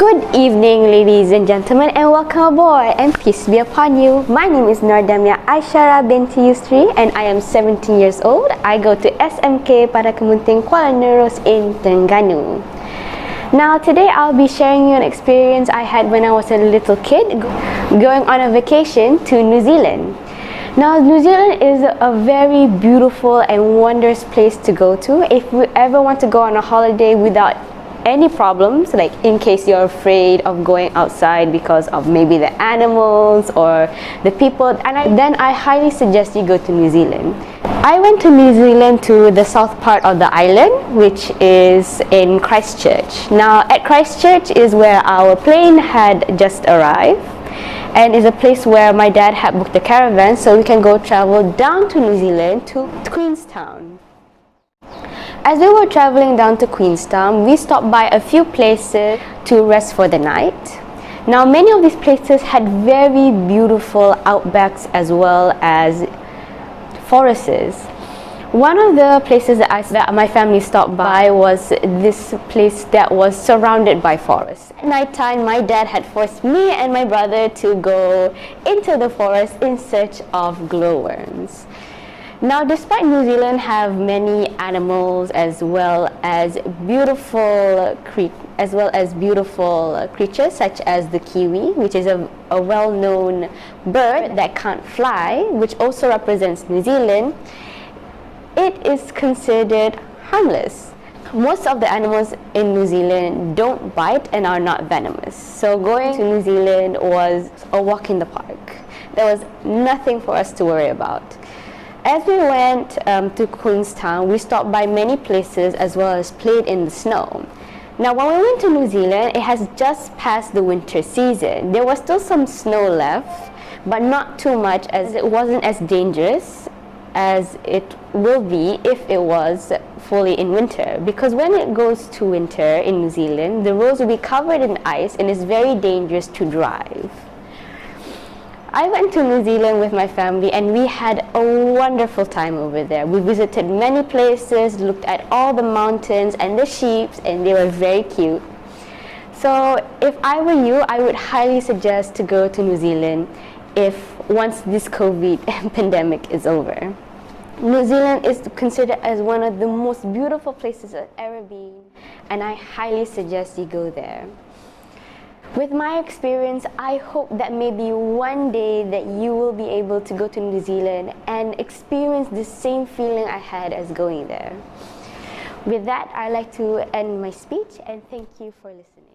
Good evening, ladies and gentlemen, and welcome aboard, and peace be upon you. My name is Damia Aisyara binti Yusri, and I am 17 years old. I go to SMK pada Kemunting Kuala Nerus in Terengganu. Now, today I'll be sharing you an experience I had when I was a little kid, going on a vacation to New Zealand. Now, New Zealand is a very beautiful and wondrous place to go to if you ever want to go on a holiday without any problems, like in case you're afraid of going outside because of maybe the animals or the people, then I highly suggest you go to New Zealand. I went to New Zealand to the south part of the island, which is in Christchurch. Now at Christchurch is where our plane had just arrived, and is a place where my dad had booked a caravan so we can go travel down to New Zealand to Queenstown. As we were traveling down to Queenstown, we stopped by a few places to rest for the night. Now, many of these places had very beautiful outbacks as well as forests. One of the places that my family stopped by was this place that was surrounded by forests. At night time, my dad had forced me and my brother to go into the forest in search of glowworms. Now, despite New Zealand have many animals as well as beautiful creatures such as the kiwi, which is a well-known bird that can't fly, which also represents New Zealand, it is considered harmless. Most of the animals in New Zealand don't bite and are not venomous. So going to New Zealand was a walk in the park. There was nothing for us to worry about. As we went to Queenstown, we stopped by many places as well as played in the snow. Now, when we went to New Zealand, it has just passed the winter season. There was still some snow left, but not too much, as it wasn't as dangerous as it will be if it was fully in winter. Because when it goes to winter in New Zealand, the roads will be covered in ice and it's very dangerous to drive. I went to New Zealand with my family and we had a wonderful time over there. We visited many places, looked at all the mountains and the sheep, and they were very cute. So if I were you, I would highly suggest to go to New Zealand once this COVID pandemic is over. New Zealand is considered as one of the most beautiful places I've ever been, and I highly suggest you go there. With my experience, I hope that maybe one day that you will be able to go to New Zealand and experience the same feeling I had as going there. With that, I'd like to end my speech and thank you for listening.